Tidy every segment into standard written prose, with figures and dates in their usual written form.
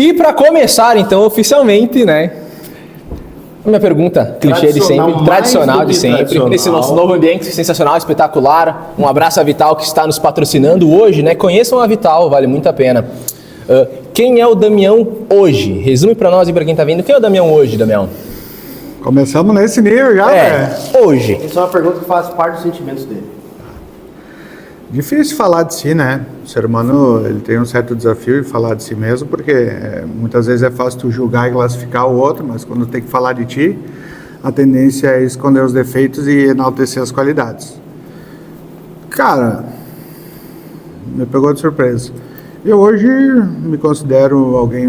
E para começar, então, oficialmente, né? A minha pergunta, clichê de sempre, tradicional de sempre, nesse nosso novo ambiente sensacional, espetacular. Um abraço à Vital que está nos patrocinando hoje, né? Conheçam a Vital, vale muito a pena. Quem é o Damião hoje? Resume para nós e para quem está vendo, quem é o Damião hoje, Damião? Começamos nesse nível já, né? Hoje. Isso é uma pergunta que faz parte dos sentimentos dele. Difícil falar de si, né? O ser humano, ele tem um certo desafio de falar de si mesmo, porque muitas vezes é fácil tu julgar e classificar o outro, mas quando tem que falar de ti, a tendência é esconder os defeitos e enaltecer as qualidades. Cara, me pegou de surpresa. Eu hoje me considero alguém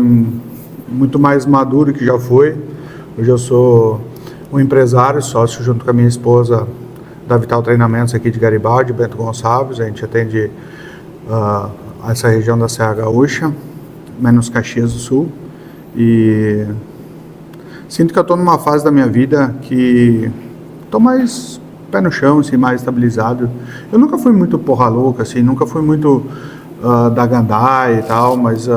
muito mais maduro que já fui. Hoje eu sou um empresário, sócio junto com a minha esposa da Vital Treinamentos aqui de Garibaldi, Bento Gonçalves. A gente atende essa região da Serra Gaúcha, menos Caxias do Sul. E sinto que eu estou numa fase da minha vida que estou mais pé no chão, assim, mais estabilizado. Eu nunca fui muito porra louca, assim, nunca fui muito da gandaia e tal, mas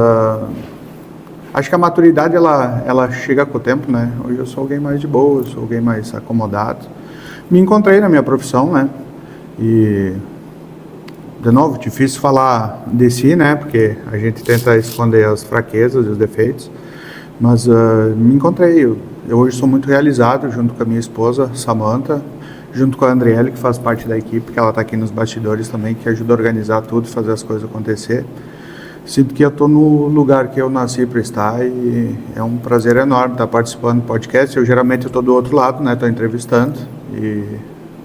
acho que a maturidade ela chega com o tempo, né? Hoje eu sou alguém mais de boa, sou alguém mais acomodado. Me encontrei na minha profissão, né? E, de novo, difícil falar de si, né? Porque a gente tenta esconder as fraquezas e os defeitos. Mas me encontrei. Eu hoje sou muito realizado, junto com a minha esposa, Samantha, junto com a Andriele, que faz parte da equipe, que ela está aqui nos bastidores também, que ajuda a organizar tudo e fazer as coisas acontecer. Sinto que eu estou no lugar que eu nasci para estar e é um prazer enorme estar participando do podcast. Eu geralmente estou do outro lado, né? Estou entrevistando e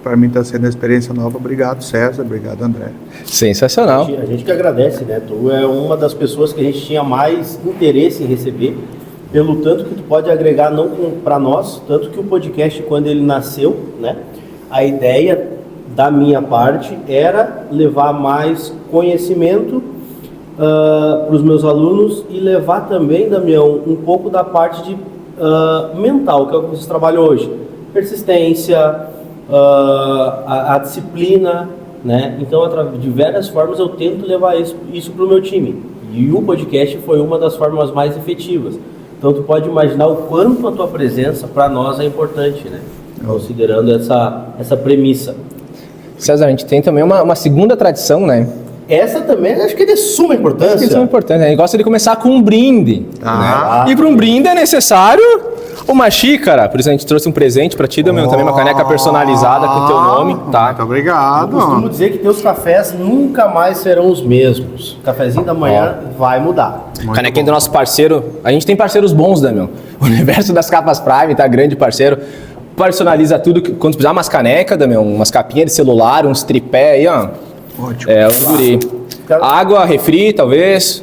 para mim está sendo uma experiência nova. Obrigado, César. Obrigado, André. Sensacional. A gente que agradece, né? Tu é uma das pessoas que a gente tinha mais interesse em receber, pelo tanto que tu pode agregar não para nós, tanto que o podcast, quando ele nasceu, né? A ideia da minha parte era levar mais conhecimento para os meus alunos e levar também, Damião, um pouco da parte de mental, que é o que vocês trabalham hoje. Persistência, a disciplina, né? Então, de várias formas, eu tento levar isso para o meu time. E o podcast foi uma das formas mais efetivas. Então, tu pode imaginar o quanto a tua presença para nós é importante, né? Considerando essa premissa. César, a gente tem também uma segunda tradição, né? Essa também, acho que é de suma importância. Acho que é de suma importância. A gente gosta de começar com um brinde. Né? E para um brinde é necessário uma xícara. Por isso a gente trouxe um presente para ti, também uma caneca personalizada com o teu nome. Tá? Muito obrigado. Eu costumo dizer que teus cafés nunca mais serão os mesmos. O cafezinho da manhã vai mudar. Canequinha do nosso parceiro. A gente tem parceiros bons, Damião. O Universo das Capas Prime, tá? Grande parceiro. Personaliza tudo. Quando precisar, umas canecas, Damião, umas capinhas de celular, uns tripé aí, ó. Ótimo. Um guri. Água, refri, talvez.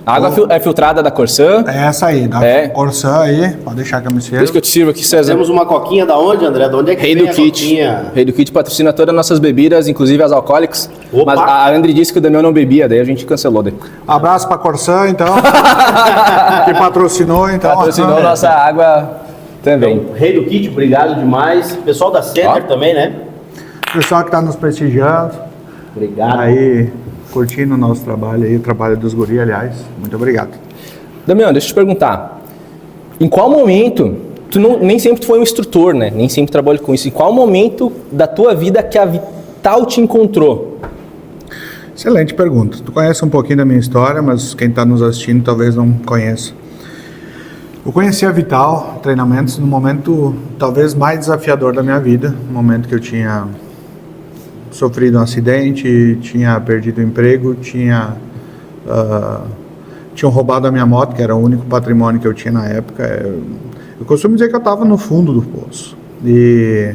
Água é filtrada da Corsã. É essa aí, da Corsã aí. Pode deixar que eu me sirva. Deixa que eu te sirvo aqui, César. Temos uma coquinha da onde, André? De onde é que Rei vem do a Kit. coquinha? Rei do Kit patrocina todas as nossas bebidas, inclusive as alcoólicas. Opa. Mas a André disse que o Damião não bebia, daí a gente cancelou. Daí. Abraço pra Corsã, então. Que patrocinou, então. Patrocinou nossa água também. Então, Rei do Kit, obrigado demais. Pessoal da Center também, né? Pessoal que está nos prestigiando. Obrigado. Aí, curtindo o nosso trabalho aí, o trabalho dos guri, aliás. Muito obrigado. Damião, deixa eu te perguntar. Em qual momento, nem sempre tu foi um instrutor, né? Nem sempre trabalhou com isso. Em qual momento da tua vida que a Vital te encontrou? Excelente pergunta. Tu conhece um pouquinho da minha história, mas quem está nos assistindo talvez não conheça. Eu conheci a Vital Treinamentos no momento talvez mais desafiador da minha vida. No momento que eu tinha sofrido um acidente, tinha perdido o emprego, tinham roubado a minha moto, que era o único patrimônio que eu tinha na época. Eu costumo dizer que eu estava no fundo do poço. E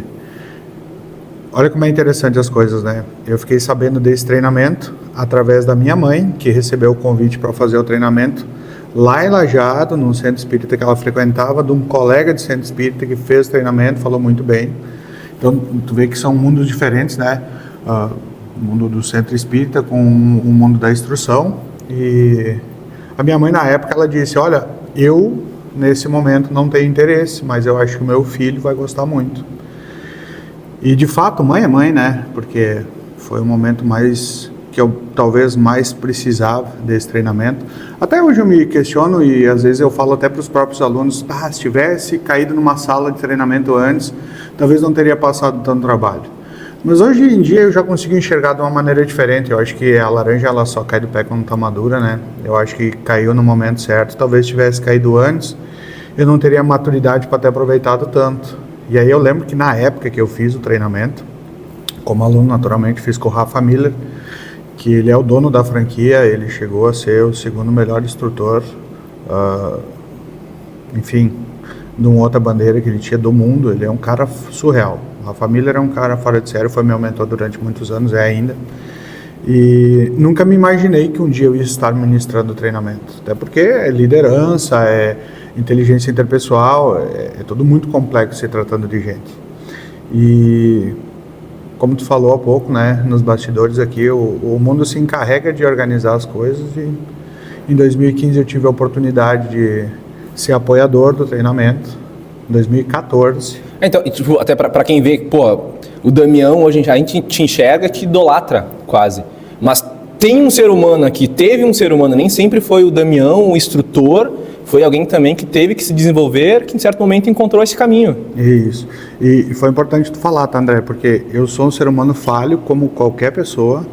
olha como é interessante as coisas, né? Eu fiquei sabendo desse treinamento através da minha mãe, que recebeu o convite para fazer o treinamento lá em Lajeado, num centro espírita que ela frequentava, de um colega de centro espírita que fez o treinamento, falou muito bem. Então, tu vê que são mundos diferentes, né? O mundo do centro espírita com o mundo da instrução. E a minha mãe, na época, ela disse, olha, eu, nesse momento, não tenho interesse, mas eu acho que o meu filho vai gostar muito. E, de fato, mãe é mãe, né? Porque foi o momento mais que eu talvez mais precisava desse treinamento. Até hoje eu me questiono e às vezes eu falo até para os próprios alunos, se tivesse caído numa sala de treinamento antes, talvez não teria passado tanto trabalho. Mas hoje em dia eu já consigo enxergar de uma maneira diferente. Eu acho que a laranja ela só cai do pé quando está madura, né? Eu acho que caiu no momento certo. Talvez tivesse caído antes, eu não teria maturidade para ter aproveitado tanto. E aí eu lembro que na época que eu fiz o treinamento, como aluno naturalmente, fiz com o Rafa Miller, que ele é o dono da franquia, ele chegou a ser o segundo melhor instrutor, enfim, de uma outra bandeira que ele tinha do mundo. Ele é um cara surreal. A família era um cara fora de série, foi meu mentor durante muitos anos, é ainda. E nunca me imaginei que um dia eu ia estar ministrando treinamento. Até porque é liderança, é inteligência interpessoal, é tudo muito complexo se tratando de gente. E como tu falou há pouco, né, nos bastidores aqui, o mundo se encarrega de organizar as coisas e em 2015 eu tive a oportunidade de ser apoiador do treinamento, em 2014. Então, tipo, até pra quem vê, pô, o Damião hoje a gente te enxerga, te idolatra quase, mas tem um ser humano aqui, teve um ser humano, nem sempre foi o Damião, o instrutor, foi alguém também que teve que se desenvolver, que em certo momento encontrou esse caminho. Isso. E foi importante tu falar, tá, André? Porque eu sou um ser humano falho, como qualquer pessoa,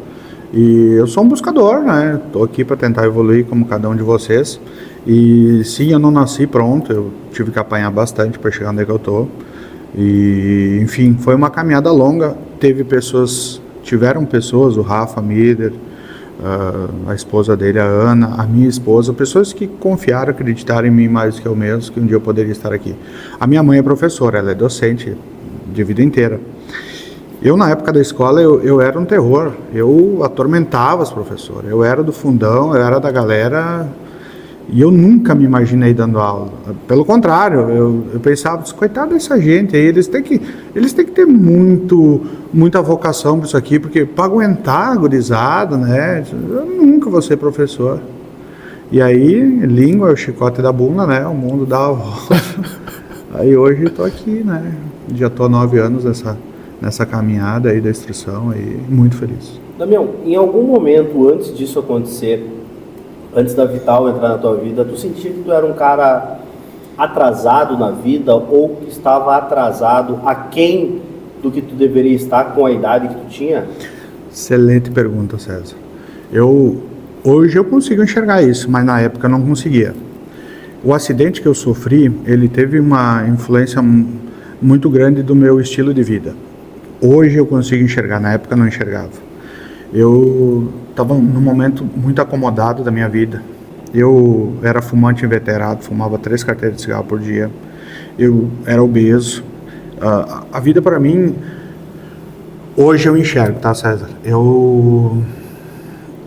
e eu sou um buscador, né? Tô aqui para tentar evoluir como cada um de vocês. E sim, eu não nasci pronto, eu tive que apanhar bastante para chegar onde é que eu tô. E, enfim, foi uma caminhada longa. Tiveram pessoas, o Rafa Miller, a esposa dele, a Ana, a minha esposa, pessoas que confiaram, acreditaram em mim mais do que eu mesmo, que um dia eu poderia estar aqui. A minha mãe é professora, ela é docente de vida inteira. Eu, na época da escola, eu era um terror, eu atormentava os professores, eu era do fundão, eu era da galera, e eu nunca me imaginei dando aula. Pelo contrário, eu pensava, coitado dessa gente aí, eles têm que ter muita vocação para isso aqui, porque para aguentar a gurizada, né, eu nunca vou ser professor. E aí, língua é o chicote da bunda, né, o mundo dá a volta. Aí hoje eu tô aqui, né, já tô há 9 anos nessa caminhada aí da instrução, e muito feliz. Damião, em algum momento antes disso acontecer, antes da Vital entrar na tua vida, tu sentia que tu era um cara atrasado na vida ou que estava atrasado aquém do que tu deveria estar com a idade que tu tinha? Excelente pergunta, César. Hoje eu consigo enxergar isso, mas na época eu não conseguia. O acidente que eu sofri, ele teve uma influência muito grande do meu estilo de vida. Hoje eu consigo enxergar, na época eu não enxergava. Eu estava num momento muito acomodado da minha vida. Eu era fumante inveterado, fumava 3 carteiras de cigarro por dia. Eu era obeso. A vida para mim, hoje eu enxergo, tá, César? Eu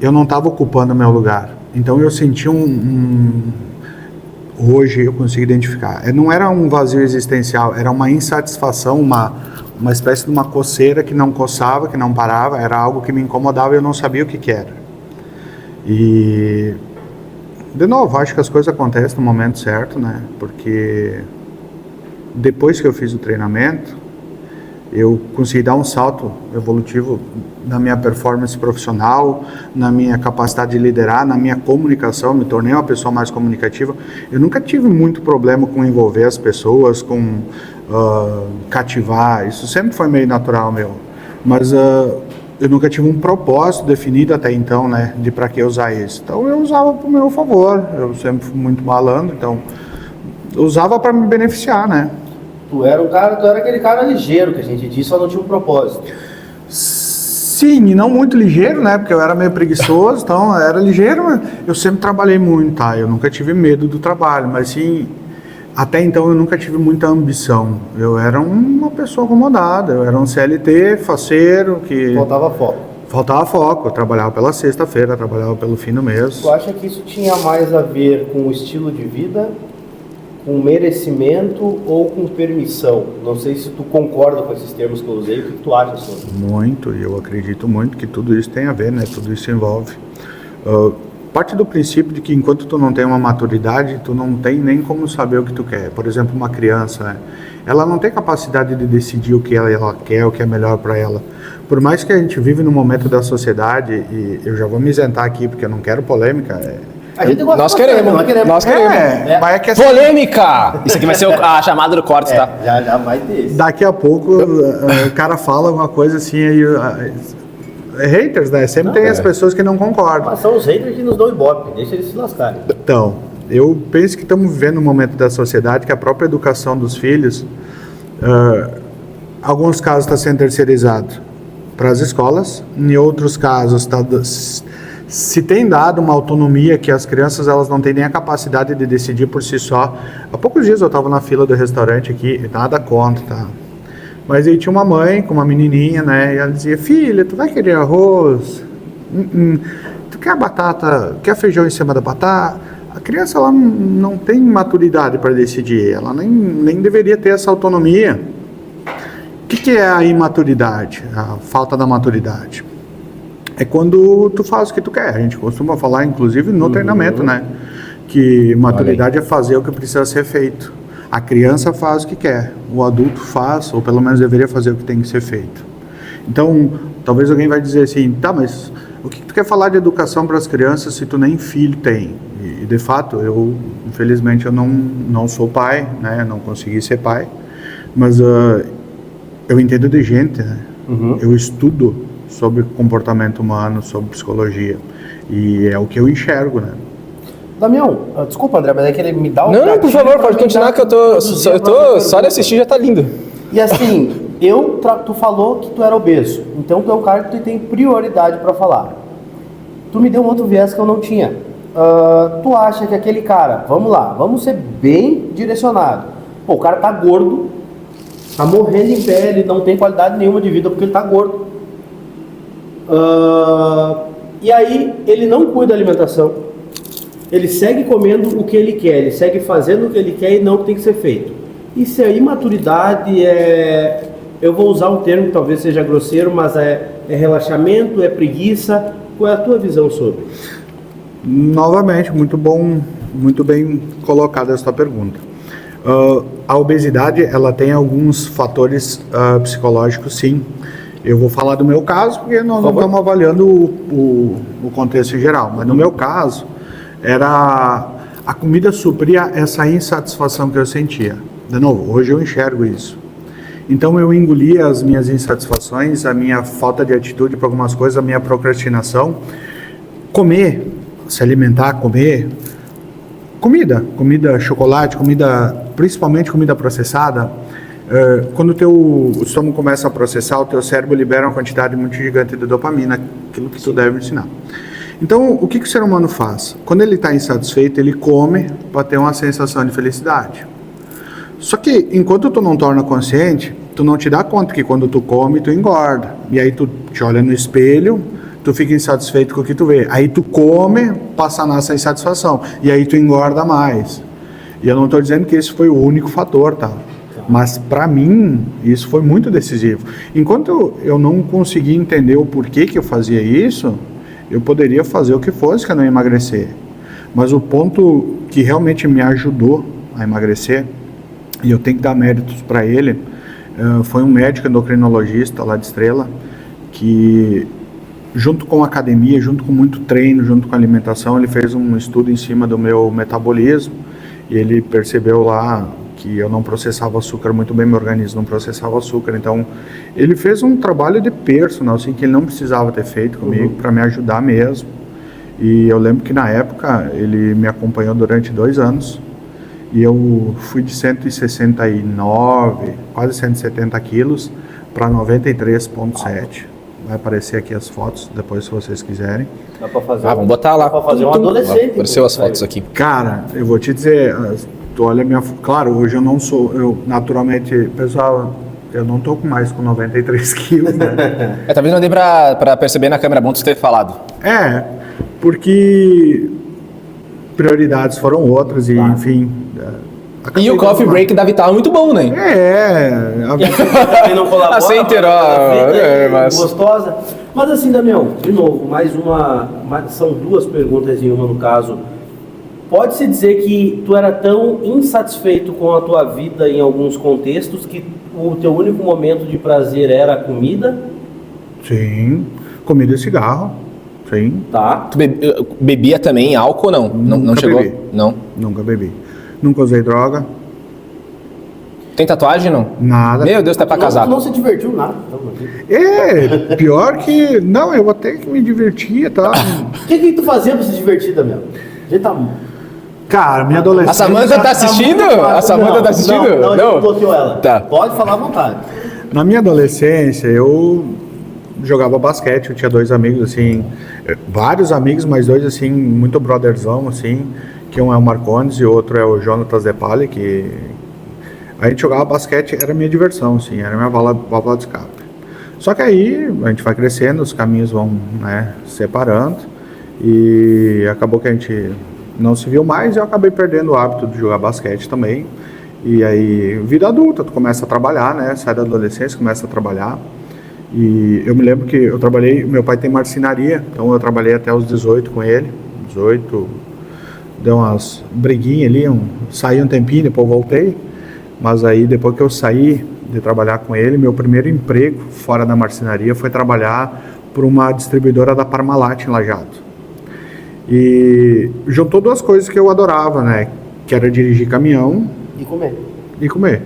não estava ocupando o meu lugar. Então eu senti hoje eu consigo identificar. Não era um vazio existencial, era uma insatisfação, uma espécie de uma coceira que não coçava, que não parava, era algo que me incomodava e eu não sabia o que era. E, de novo, acho que as coisas acontecem no momento certo, né? Porque depois que eu fiz o treinamento, eu consegui dar um salto evolutivo na minha performance profissional, na minha capacidade de liderar, na minha comunicação, me tornei uma pessoa mais comunicativa. Eu nunca tive muito problema com envolver as pessoas, com cativar, isso sempre foi meio natural meu, mas eu nunca tive um propósito definido até então, né, de para que usar isso. Então eu usava para o meu favor, eu sempre fui muito malandro, então eu usava para me beneficiar, né. Tu era aquele cara ligeiro que a gente disse, só não tinha um propósito. Sim, e não muito ligeiro, né, porque eu era meio preguiçoso, então eu era ligeiro, mas eu sempre trabalhei muito, tá, eu nunca tive medo do trabalho, mas sim, até então eu nunca tive muita ambição, eu era uma pessoa acomodada, eu era um CLT, faceiro, que... Faltava foco, eu trabalhava pela sexta-feira, trabalhava pelo fim do mês. Tu acha que isso tinha mais a ver com o estilo de vida, com merecimento ou com permissão? Não sei se tu concorda com esses termos que eu usei, o que tu acha sobre? Muito, e eu acredito muito que tudo isso tem a ver, né? Tudo isso envolve. parte do princípio de que enquanto tu não tem uma maturidade, tu não tem nem como saber o que tu quer. Por exemplo, uma criança, né? Ela não tem capacidade de decidir o que ela quer, o que é melhor para ela. Por mais que a gente vive num momento da sociedade, e eu já vou me isentar aqui porque eu não quero polêmica. A gente gosta Nós queremos. Mas é que assim, Polêmica! Isso aqui vai ser a chamada do corte, tá? Já vai ter isso. daqui a pouco o cara fala uma coisa assim, aí haters, né? Sempre tem as pessoas que não concordam. Mas são os haters que nos dão ibope, deixa eles se lascarem. Então, eu penso que estamos vivendo um momento da sociedade que a própria educação dos filhos, alguns casos está sendo terceirizado para as escolas, em outros casos se tem dado uma autonomia que as crianças elas não têm nem a capacidade de decidir por si só. Há poucos dias eu estava na fila do restaurante aqui, nada contra, tá? Mas aí tinha uma mãe com uma menininha, né? E ela dizia, filha, tu vai querer arroz? Tu quer batata? Quer feijão em cima da batata? A criança ela não tem maturidade para decidir, ela nem deveria ter essa autonomia. O que é a imaturidade? A falta da maturidade. É quando tu faz o que tu quer. A gente costuma falar, inclusive, no treinamento, né? Que maturidade é fazer o que precisa ser feito. A criança faz o que quer, o adulto faz, ou pelo menos deveria fazer o que tem que ser feito. Então, talvez alguém vai dizer assim, tá, mas o que tu quer falar de educação para as crianças se tu nem filho tem? E de fato, infelizmente, eu não sou pai, né? Não consegui ser pai, mas eu entendo de gente, né? Eu estudo sobre comportamento humano, sobre psicologia, e é o que eu enxergo, né? Damião, desculpa, André, mas é que ele me dá um... Não, por favor, pode continuar que eu tô só de assistir já tá lindo. E assim, tu falou que tu era obeso, então tu é um cara que tu tem prioridade para falar. Tu me deu um outro viés que eu não tinha. Tu acha que aquele cara, vamos ser bem direcionado. Pô, o cara tá gordo, tá morrendo em pé, ele não tem qualidade nenhuma de vida porque ele tá gordo. E aí ele não cuida da alimentação, ele segue comendo o que ele quer, ele segue fazendo o que ele quer e não o que tem que ser feito. Isso é imaturidade, eu vou usar um termo que talvez seja grosseiro, mas é relaxamento, é preguiça. Qual é a tua visão sobre? Novamente, muito bom, muito bem colocada essa pergunta. A obesidade, ela tem alguns fatores psicológicos, sim. Eu vou falar do meu caso, porque nós não estamos avaliando o contexto geral, mas no meu caso, a comida supria essa insatisfação que eu sentia. De novo, hoje eu enxergo isso. Então eu engolia as minhas insatisfações, a minha falta de atitude para algumas coisas, a minha procrastinação. Comer, se alimentar, comer, comida, chocolate, principalmente comida processada. Quando o teu estômago começa a processar, o teu cérebro libera uma quantidade muito gigante de dopamina, aquilo que tu deve ensinar. Então, o que o ser humano faz? Quando ele está insatisfeito, ele come para ter uma sensação de felicidade. Só que, enquanto tu não torna consciente, tu não te dá conta que quando tu come, tu engorda. E aí tu te olha no espelho, tu fica insatisfeito com o que tu vê. Aí tu come, passa nessa insatisfação. E aí tu engorda mais. E eu não estou dizendo que esse foi o único fator, tá? Mas para mim, isso foi muito decisivo. Enquanto eu não consegui entender o porquê que eu fazia isso, eu poderia fazer o que fosse que eu não ia emagrecer. Mas o ponto que realmente me ajudou a emagrecer, e eu tenho que dar méritos para ele, foi um médico endocrinologista lá de Estrela, que junto com a academia, junto com muito treino, junto com a alimentação, ele fez um estudo em cima do meu metabolismo, e ele percebeu lá que eu não processava açúcar muito bem, meu organismo não processava açúcar, então ele fez um trabalho de personal, assim, que ele não precisava ter feito comigo, para me ajudar mesmo. E eu lembro que na época ele me acompanhou durante 2 anos, e eu fui de 169, quase 170 quilos, para 93,7. Vai aparecer aqui as fotos, depois se vocês quiserem. Dá pra fazer vamos botar lá. Dá pra fazer um adolescente. Apareceu as fotos aqui. Cara, eu vou te dizer, tu olha minha... Claro, hoje eu não sou... Eu, naturalmente, pessoal, eu não tô mais com 93 quilos, né? Talvez não dê pra perceber na câmera, bom tu ter falado. Porque prioridades foram outras e, enfim, E o coffee break da Vital é muito bom, né? Também não colabora. A Center, mas... gostosa. Mas assim, Damião, de novo, são duas perguntas em uma no caso. Pode-se dizer que tu era tão insatisfeito com a tua vida em alguns contextos que o teu único momento de prazer era a comida? Sim, comida e cigarro, sim. Tá. Tu bebia também álcool ou não? Não chegou? Bebi. Não. Nunca bebi. Nunca usei droga. Tem tatuagem, não? Nada. Meu Deus, tá pra casar. Tu não se divertiu nada. Pior que... Não, eu até que me divertia, tá? O que tu fazia pra se divertir, Damião? Cara, minha adolescência... A Samanta tá assistindo? A Samanta tá assistindo? Não, bloqueou ela. Tá. Pode falar à vontade. Na minha adolescência, eu jogava basquete, eu tinha 2 amigos, assim, vários amigos, mas 2, assim, muito brotherzão, assim, que um é o Marcondes e o outro é o Jonatas Depali, que a gente jogava basquete, era minha diversão, assim, era minha válvula de escape. Só que aí, a gente vai crescendo, os caminhos vão, né, separando, e acabou que a gente não se viu mais, e eu acabei perdendo o hábito de jogar basquete também. E aí, vida adulta, tu começa a trabalhar, né? Sai da adolescência, começa a trabalhar. E eu me lembro que eu trabalhei, meu pai tem marcenaria, então eu trabalhei até os 18 com ele. 18, deu umas briguinhas ali, saí um tempinho, depois voltei. Mas aí, depois que eu saí de trabalhar com ele, meu primeiro emprego fora da marcenaria foi trabalhar por uma distribuidora da Parmalat em Lajeado. E juntou 2 coisas que eu adorava, né? Que era dirigir caminhão e comer.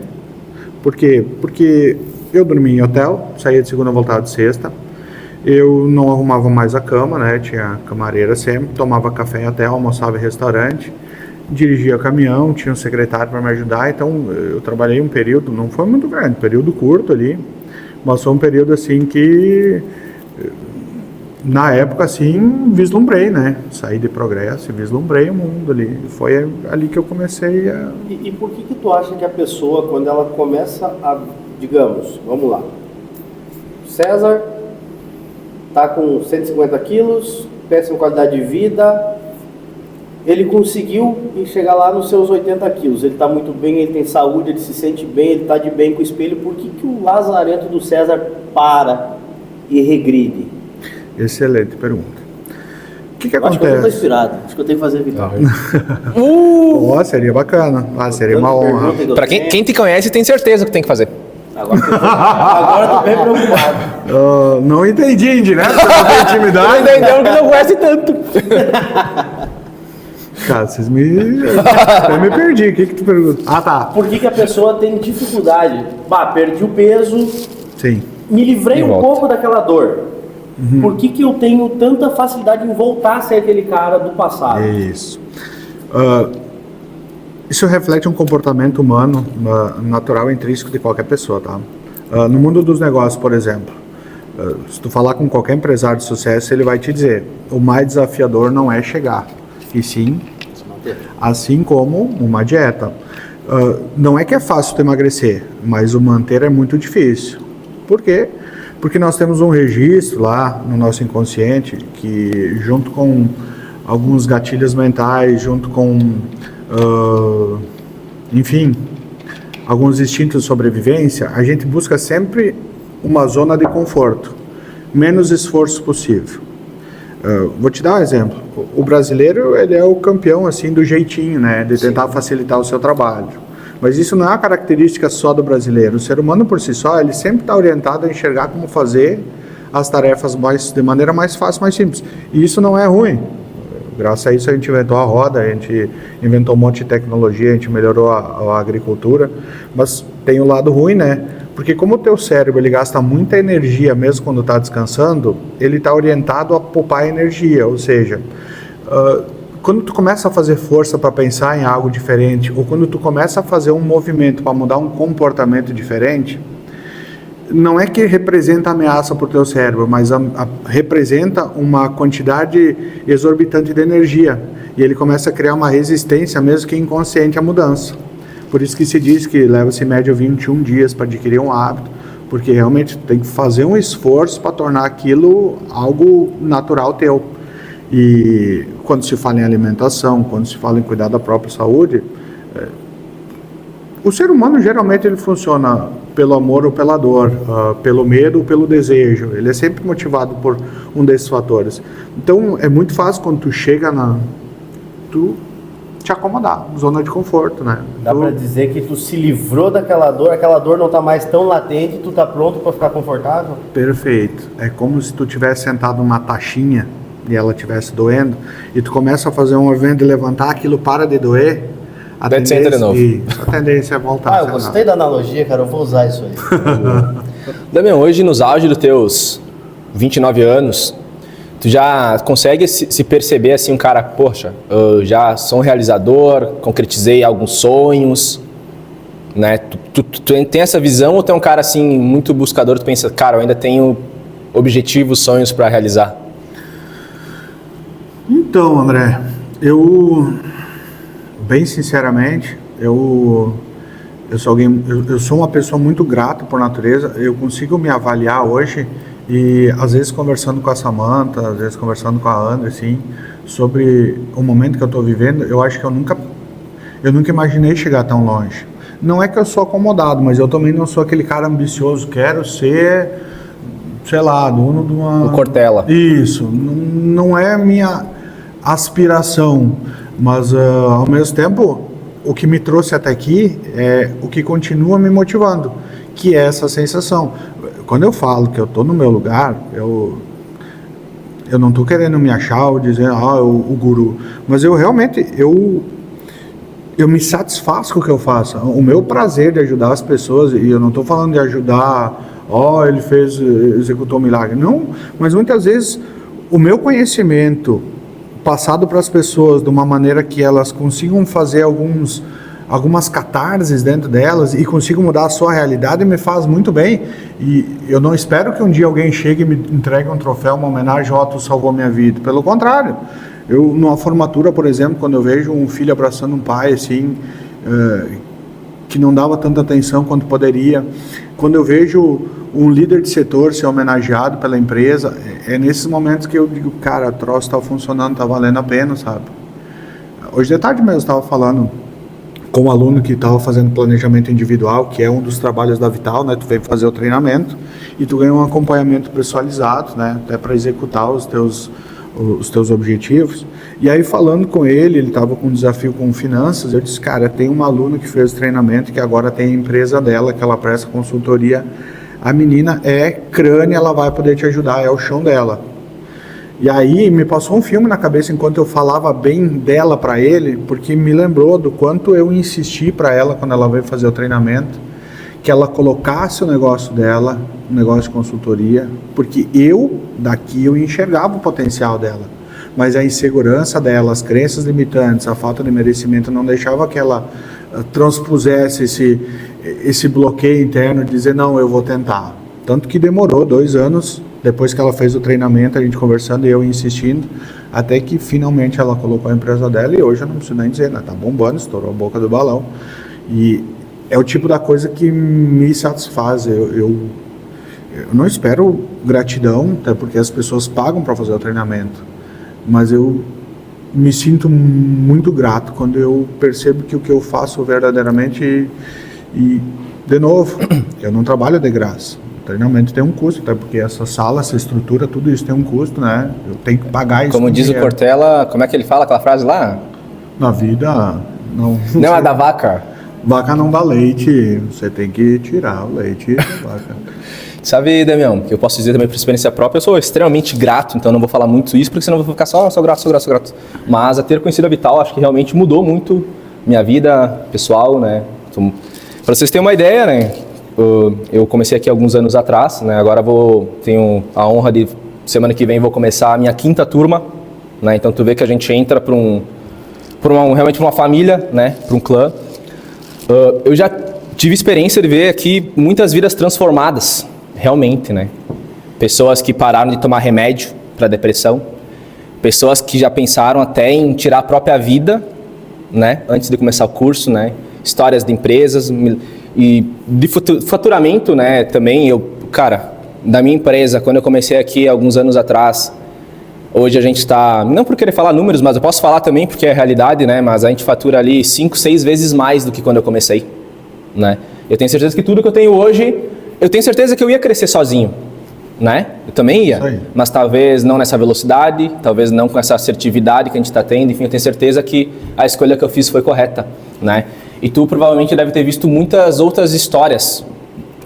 Por quê? Porque eu dormia em hotel, saía de segunda, voltava de sexta. Eu não arrumava mais a cama, né? Tinha camareira sempre, tomava café em hotel, almoçava em restaurante, dirigia caminhão, tinha um secretário para me ajudar. Então eu trabalhei um período, não foi muito grande, período curto ali, mas foi um período assim que na época, assim, vislumbrei, né? Saí de Progresso e vislumbrei o mundo ali. Foi ali que eu comecei a... E por que tu acha que a pessoa, quando ela começa a, digamos, vamos lá, César tá com 150 quilos, péssima qualidade de vida, ele conseguiu chegar lá nos seus 80 quilos, ele tá muito bem, ele tem saúde, ele se sente bem, ele tá de bem com o espelho, por que o lazarento do César para e regride? Excelente pergunta. O que acontece? Acho que eu tô inspirado. Acho que eu tenho que fazer Vital. Seria bacana. Seria uma honra. Pra quem te conhece, tem certeza que tem que fazer. Agora eu tô bem preocupado. Não entendi, né? Você não tem intimidade. Não entendeu que não conhece tanto. Cara, eu me perdi. O que tu pergunta? Tá. Por que a pessoa tem dificuldade? Perdi o peso. Sim. Me livrei um pouco daquela dor. Por que eu tenho tanta facilidade em voltar a ser aquele cara do passado? Isso. Isso reflete um comportamento humano natural e intrínseco de qualquer pessoa, tá? No mundo dos negócios, por exemplo, se tu falar com qualquer empresário de sucesso, ele vai te dizer, o mais desafiador não é chegar, e sim, assim como uma dieta. Não é que é fácil tu emagrecer, mas o manter é muito difícil. Por quê? Porque nós temos um registro lá no nosso inconsciente que, junto com alguns gatilhos mentais, junto com, enfim, alguns instintos de sobrevivência, a gente busca sempre uma zona de conforto, menos esforço possível. Vou te dar um exemplo. O brasileiro, ele é o campeão assim do jeitinho, né, de tentar facilitar o seu trabalho. Mas isso não é uma característica só do brasileiro. O ser humano por si só, ele sempre está orientado a enxergar como fazer as tarefas de maneira mais fácil, mais simples. E isso não é ruim. Graças a isso a gente inventou a roda, a gente inventou um monte de tecnologia, a gente melhorou a agricultura. Mas tem o lado ruim, né? Porque como o teu cérebro ele gasta muita energia mesmo quando está descansando, ele está orientado a poupar energia, ou seja... quando tu começa a fazer força para pensar em algo diferente, ou quando tu começa a fazer um movimento para mudar um comportamento diferente, não é que representa ameaça para o teu cérebro, mas representa uma quantidade exorbitante de energia. E ele começa a criar uma resistência, mesmo que inconsciente, à mudança. Por isso que se diz que leva-se em média 21 dias para adquirir um hábito, porque realmente tu tem que fazer um esforço para tornar aquilo algo natural teu. E quando se fala em alimentação, quando se fala em cuidar da própria saúde, O ser humano geralmente ele funciona pelo amor ou pela dor, pelo medo ou pelo desejo. Ele é sempre motivado por um desses fatores. Então é muito fácil quando tu chega tu te acomodar, zona de conforto, né? Dá pra dizer que tu se livrou daquela dor não tá mais tão latente, tu tá pronto para ficar confortável? Perfeito. É como se tu tivesse sentado numa taxinha e ela estivesse doendo, e tu começa a fazer um movimento de levantar, aquilo para de doer. A tendência é voltar. Eu gostei da analogia, cara, eu vou usar isso aí. Damião, hoje nos auge dos teus 29 anos, tu já consegue se perceber assim, um cara, poxa, eu já sou um realizador, concretizei alguns sonhos, né? Tu tem essa visão ou tu é um cara assim, muito buscador, tu pensa, cara, eu ainda tenho objetivos, sonhos para realizar? Então, André, bem sinceramente, eu sou uma pessoa muito grata por natureza. Eu consigo me avaliar hoje e às vezes conversando com a Samantha, às vezes conversando com a André, assim, sobre o momento que eu estou vivendo, eu acho que eu nunca imaginei chegar tão longe. Não é que eu sou acomodado, mas eu também não sou aquele cara ambicioso. Quero ser, sei lá, dono de uma... O Cortella. Isso, não é a minha aspiração, mas ao mesmo tempo o que me trouxe até aqui é o que continua me motivando, que é essa sensação. Quando eu falo que eu estou no meu lugar, eu não estou querendo me achar ou dizer, o guru, mas eu realmente, eu me satisfaço com o que eu faço. O meu prazer de ajudar as pessoas, e eu não estou falando de ajudar, ele executou um milagre, não, mas muitas vezes o meu conhecimento passado para as pessoas de uma maneira que elas consigam fazer algumas catarses dentro delas e consigam mudar a sua realidade me faz muito bem. E eu não espero que um dia alguém chegue e me entregue um troféu, uma homenagem, tu salvou minha vida. Pelo contrário, eu numa formatura, por exemplo, quando eu vejo um filho abraçando um pai assim, que não dava tanta atenção quanto poderia, quando eu vejo um líder de setor ser homenageado pela empresa, é nesses momentos que eu digo, cara, o troço está funcionando, está valendo a pena, sabe? Hoje de tarde mesmo eu estava falando com um aluno que estava fazendo planejamento individual, que é um dos trabalhos da Vital, né? Tu vem fazer o treinamento e tu ganha um acompanhamento personalizado, né? Até para executar os teus objetivos. E aí falando com ele estava com um desafio com finanças, eu disse, cara, tem uma aluna que fez o treinamento que agora tem a empresa dela, que ela presta consultoria. A menina é crânio, ela vai poder te ajudar, é o chão dela. E aí me passou um filme na cabeça enquanto eu falava bem dela para ele, porque me lembrou do quanto eu insisti para ela quando ela veio fazer o treinamento, que ela colocasse o negócio dela, o negócio de consultoria, porque daqui eu enxergava o potencial dela. Mas a insegurança dela, as crenças limitantes, a falta de merecimento não deixava que ela transpusesse esse bloqueio interno de dizer, não, eu vou tentar. Tanto que demorou 2 anos, depois que ela fez o treinamento, a gente conversando e eu insistindo, até que finalmente ela colocou a empresa dela e hoje eu não preciso nem dizer, né? Tá bombando, estourou a boca do balão. E é o tipo da coisa que me satisfaz. Eu não espero gratidão, até porque as pessoas pagam para fazer o treinamento, mas eu me sinto muito grato quando eu percebo que o que eu faço verdadeiramente e de novo, eu não trabalho de graça. O treinamento tem um custo, até porque essa sala, essa estrutura, tudo isso tem um custo, né? Eu tenho que pagar isso. Como diz o Cortella, como é que ele fala aquela frase lá? Na vida, não... Não, é da vaca. Vaca não dá leite, você tem que tirar o leite da vaca. Sabe, Damião, que eu posso dizer também por experiência própria, eu sou extremamente grato, então não vou falar muito isso, porque senão eu vou ficar sou grato. Mas a ter conhecido a Vital, acho que realmente mudou muito minha vida pessoal, né? Para vocês terem uma ideia, né? Eu comecei aqui alguns anos atrás, né? Agora tenho a honra de, semana que vem, vou começar a minha 5ª turma, né? Então tu vê que a gente entra realmente para uma família, né? Para um clã. Eu já tive experiência de ver aqui muitas vidas transformadas, realmente, né? Pessoas que pararam de tomar remédio para depressão, pessoas que já pensaram até em tirar a própria vida, né? Antes de começar o curso, né? Histórias de empresas e de faturamento, né? Também da minha empresa, quando eu comecei aqui alguns anos atrás, hoje a gente está, não por querer falar números, mas eu posso falar também porque é a realidade, né? Mas a gente fatura ali 5, 6 vezes mais do que quando eu comecei. né? Eu tenho certeza que tudo que eu tenho hoje, eu tenho certeza que eu ia crescer sozinho, né? Eu também ia, mas talvez não nessa velocidade, talvez não com essa assertividade que a gente está tendo. Enfim, eu tenho certeza que a escolha que eu fiz foi correta, né? E tu provavelmente deve ter visto muitas outras histórias,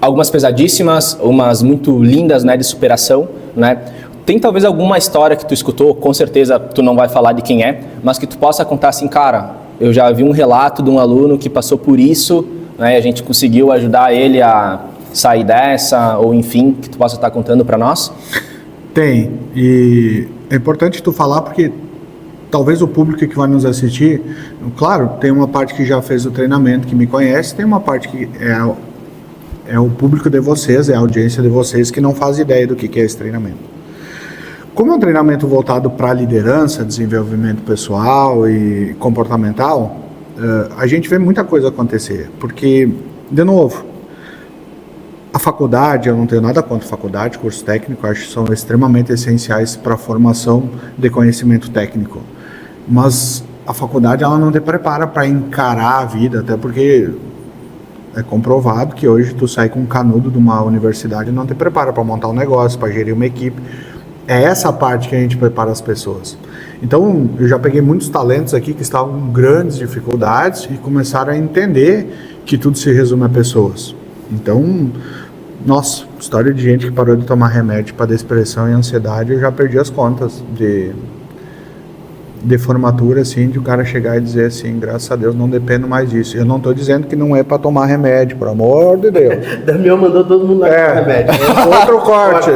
algumas pesadíssimas, umas muito lindas, né, de superação, né? Tem talvez alguma história que tu escutou, com certeza tu não vai falar de quem é, mas que tu possa contar assim, cara, eu já vi um relato de um aluno que passou por isso, né, e a gente conseguiu ajudar ele a sair dessa, ou enfim, que tu possa estar contando para nós? Tem, e é importante tu falar porque talvez o público que vai nos assistir, claro, tem uma parte que já fez o treinamento, que me conhece, tem uma parte que é o público de vocês, é a audiência de vocês que não faz ideia do que é esse treinamento. Como é um treinamento voltado para liderança, desenvolvimento pessoal e comportamental, a gente vê muita coisa acontecer, porque, de novo, a faculdade, eu não tenho nada contra a faculdade, curso técnico, acho que são extremamente essenciais para a formação de conhecimento técnico, mas a faculdade ela não te prepara para encarar a vida, até porque é comprovado que hoje tu sai com um canudo de uma universidade e não te prepara para montar um negócio, para gerir uma equipe. É essa parte que a gente prepara as pessoas. Então, eu já peguei muitos talentos aqui que estavam com grandes dificuldades e começaram a entender que tudo se resume a pessoas. Então, nossa, história de gente que parou de tomar remédio para depressão e ansiedade, eu já perdi as contas de formatura, assim, de o cara chegar e dizer assim, graças a Deus, não dependo mais disso. Eu não estou dizendo que não é para tomar remédio, por amor de Deus. Damião mandou todo mundo tomar remédio. Outro corte.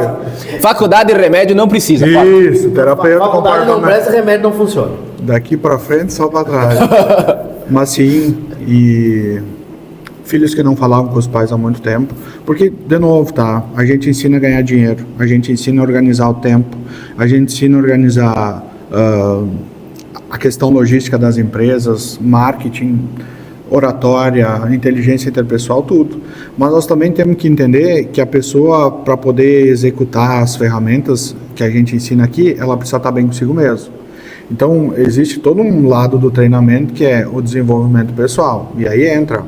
Faculdade de remédio não precisa. Isso, terapeuta faculdade não presta, remédio não funciona. Daqui para frente, só para trás. Mas sim, e filhos que não falavam com os pais há muito tempo, porque, de novo, tá, a gente ensina a ganhar dinheiro, a gente ensina a organizar o tempo, a gente ensina a organizar a questão logística das empresas, marketing, oratória, inteligência interpessoal, tudo. Mas nós também temos que entender que a pessoa, para poder executar as ferramentas que a gente ensina aqui, ela precisa estar bem consigo mesmo. Então, existe todo um lado do treinamento que é o desenvolvimento pessoal. E aí entra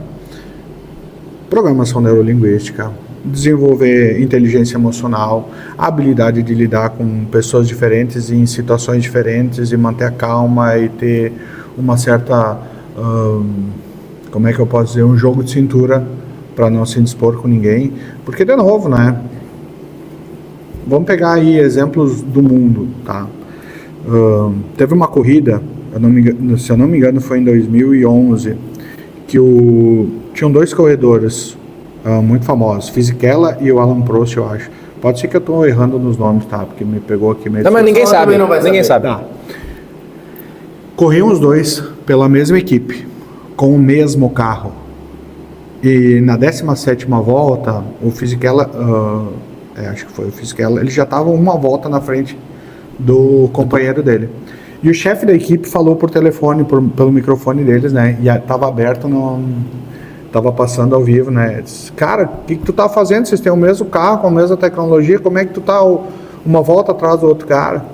programação neurolinguística, desenvolver inteligência emocional, a habilidade de lidar com pessoas diferentes em situações diferentes e manter a calma e ter uma certa, como é que eu posso dizer, um jogo de cintura para não se indispor com ninguém, porque de novo, né, vamos pegar aí exemplos do mundo, tá? Teve uma corrida, se eu não me engano foi em 2011, que tinham dois corredores muito famosos, Fisichella e o Alan Prost, eu acho. Pode ser que eu estou errando nos nomes, tá? Porque me pegou aqui meio... Não, mas ninguém sabe, ninguém sabe. Tá. Corriam os dois pela mesma equipe, com o mesmo carro. E na 17ª volta, o Fisichella, acho que foi o Fisichella, ele já estava uma volta na frente do companheiro dele. E o chefe da equipe falou por telefone, pelo microfone deles, né? E estava aberto, estava passando ao vivo, né? Disse, cara, o que tu tá fazendo? Vocês têm o mesmo carro, com a mesma tecnologia, como é que tu tá uma volta atrás do outro cara?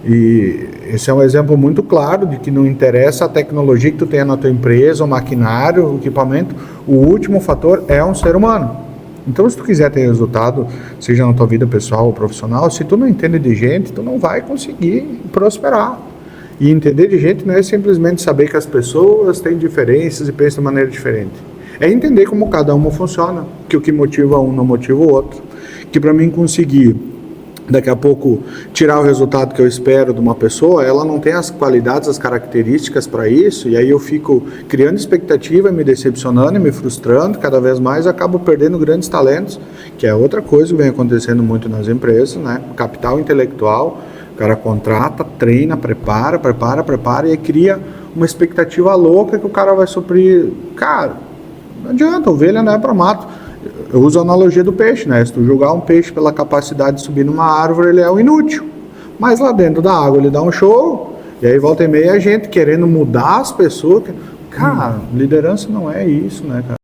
E esse é um exemplo muito claro de que não interessa a tecnologia que tu tenha na tua empresa, o maquinário, o equipamento, o último fator é um ser humano. Então, se tu quiser ter resultado, seja na tua vida pessoal ou profissional, se tu não entende de gente, tu não vai conseguir prosperar. E entender de gente não é simplesmente saber que as pessoas têm diferenças e pensam de maneira diferente. É entender como cada uma funciona, que o que motiva um não motiva o outro. Que para mim conseguir, daqui a pouco, tirar o resultado que eu espero de uma pessoa, ela não tem as qualidades, as características para isso, e aí eu fico criando expectativa, me decepcionando e me frustrando cada vez mais, acabo perdendo grandes talentos, que é outra coisa que vem acontecendo muito nas empresas, né? Capital intelectual, o cara contrata, treina, prepara e aí cria uma expectativa louca que o cara vai suprir. Cara, não adianta, ovelha não é para mato. Eu uso a analogia do peixe, né? Se tu julgar um peixe pela capacidade de subir numa árvore, ele é um inútil. Mas lá dentro da água ele dá um show, e aí volta e meia a gente querendo mudar as pessoas. Cara, liderança não é isso, né, cara?